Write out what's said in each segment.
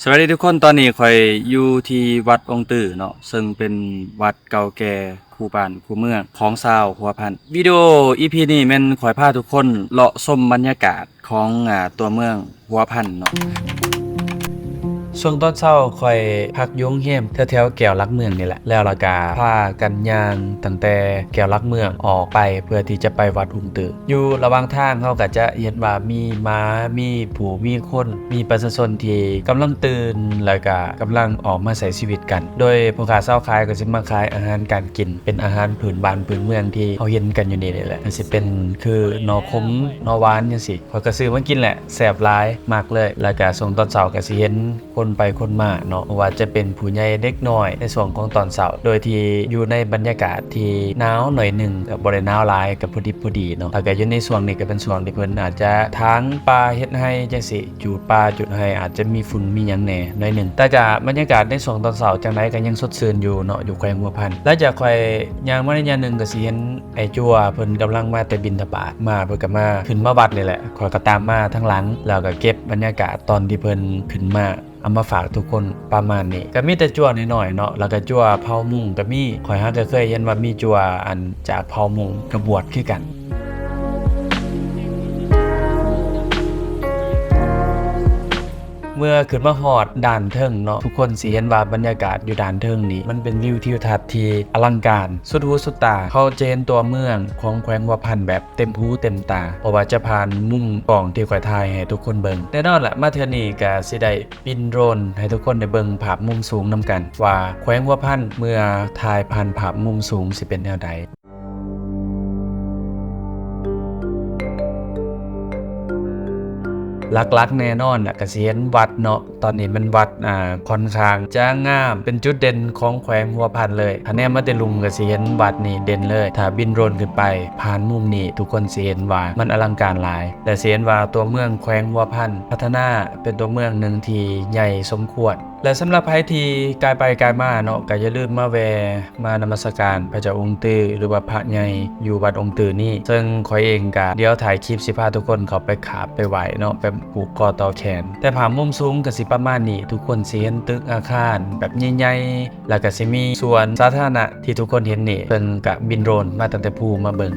สวัสดีทุกคนตอนนี้ข่อยอยู่ที่วัดองค์ตื่อเนาะซึ่งเป็นวัดเก่าแก่คู่บ้านคู่เมืองของชาวหัวพันวิดีโอ EP นี้แม่นข่อยพาทุกคนเลาะชมบรรยากาศของตัวเมืองหัวพันเนาะช่วงตอนเช้าค่อยพักยุ่งเฮียมแถวๆแก้วลักเมืองนี่แหละแล้วละกาพากันย่างตั้งแต่แก้วลักเมืองออกไปเพื่อที่จะไปวัดอุ้มตืออยู่ระหว่างทางเขาก็จะเห็นว่ามีม้ามีผู้มีคนมีประชาชนที่กำลังตื่นแล้วก็กำลังออกมาใช้ชีวิตกันโดยผู้ค้าเช้าขายก็สิมาขายอาหารการกินเป็นอาหารพื้นบ้านพื้นเมืองที่เขาเห็นกันอยู่นี่แหละสิเป็นคือหน่อขมหน่อหวานจังซี่ข้อยก็ซื้อมากินแหละแซ่บหลายมากเลยแล้วก็ช่วงตอนเช้าก็สิเห็นคนไปคนมาเนาะว่าจะเป็นผู้ใหญ่เด็กน้อยในช่วงของตอนเช้าโดยที่อยู่ในบรรยากาศที่หนาวหน่อยนึงก็บ่ได้หนาวหลายกับพอดีเนาะแล้วก็อยู่ในช่วงนี้ก็เป็นช่วงที่เพิ่นอาจจะทางป่าเฮ็ดให้จังซี่จูดป่าจุดให้อาจจะมีฝุ่นมีหยังแหน่หน่อยนึงแต่ก็บรรยากาศในช่วงตอนเช้าจังไดก็ยังสดชื่นอยู่เนาะอยู่แขวงหัวพันแล้วจากค่อยย่างมาในยามนึงก็สิเห็นไอ้จั่วเพิ่นกำลังมาแต่บิณฑบาตมาเพิ่นก็มาขึ้นมาวัดนี่แหละข้อยก็ตามมาทั้งหลังแล้วก็เก็บบรรยากาศตอนที่เพิ่นขึ้นมาเอามาฝากทุกคนประมาณนี้ก็มีแต่จั่วน้อยๆเนาะแล้วก็จั่วเผามุงก็มีข่อยหาก็เคยเห็นว่ามีจั่วอันจากเผามุงกระบวดคือกันเมื่อขึ้นมาฮอดด่านเทิงเนาะทุกคนสิเห็นว่าบรรยากาศอยู่ด่านเทิงนี้มันเป็นวิวทิวทัศน์ที่อลังการสุดหูสุดตาเขาเจนตัวเมืองของแขวงหัวพันแบบเต็มหูเต็มตาเพราะว่าจะผ่านมุมกล้องที่ข่อยถ่ายให้ทุกคนเบิ่งแน่นอนแหละมาเทื่อนี้ก็สิได้บินโดรนให้ทุกคนได้เบิ่งภาพมุมสูงนํกันว่าแขวงหัวพันเมื่อถ่ายผ่านภาพมุมสูงสิเป็นแนวใดลักๆแน่นอนก็สิเห็นวัดเนาะตอนนี้มันวัดค่อนข้างจะงามเป็นจุดเด่นของแขวงหัวพันเลยถ้าแนมมาแต่ลุมก็สิเห็นวัดนี่เด่นเลยถ้าบินโดรนขึ้นไปผ่านมุมนี้ทุกคนสิเห็นว่ามันอลังการหลายแต่สิเห็นว่าตัวเมืองแขวงหัวพันพัฒนาเป็นตัวเมืองหนึ่งที่ใหญ่สมควรและสำหรับใครที่กายไปกายมาเนาะก็อย่าลืมมาแวะมานมัสการพระเจ้าองค์ตื้อหรือว่าพระใหญ่อยู่วัดองค์ตื้อนี่ซึ่งข่อยเองก็เดี๋ยวถ่ายคลิปสิพาทุกคนเข้าไปกราบไปไหว้เนาะไปผูกคอต่อแขนแต่ภาพมุมสูงก็สิประมาณนี้ทุกคนสิเห็นตึกอาคารแบบใหญ่ๆแล้วก็สิมีสวนสาธารณะที่ทุกคนเห็นนี่เพิ่นก็บินโดรนมาตั้งแต่ภูมาเบิ่ง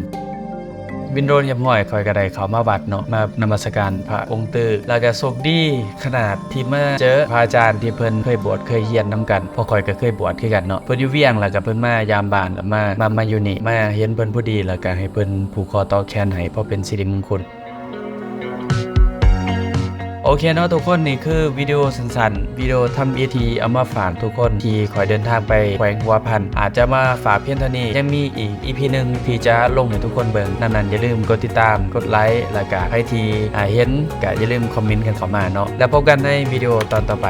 บินโดรนยับห้อยคอยกระไดเขามาวัดเนาะมานมัสการพระองค์ตื้อแล้วก็โชคดีขนาดที่มาเจอพระอาจารย์ที่เพิ่นเคยบวชเคยเรียนนํกันพอคอยก็เคยบวชคือกันเนาะเพิ่นอยู่เวียงแล้วก็เพิ่นมายามบ้านแล้วมาอยู่นี่มาเห็นเพิ่นพอดีแล้วก็ให้เพิ่นผูกคอต่อแขนให้เพราะเป็นสิริมงคลโอเคเนาะทุกคนนี่คือวิดีโอสั้นๆวิดีโอทำ ET เอามาฝากทุกคนที่คอยเดินทางไปแขวงหัวพันอาจจะมาฝากเพียงเท่านี้ยังมีอีก EP นึงที่จะลงให้ทุกคนเบิ่งนั้นอย่าลืมกดติดตามกดไลค์แล้วก็ใครที่เห็นก็อย่าลืมคอมเมนต์กันเข้ามาเนาะแล้วพบกันในวิดีโอตอนต่อไป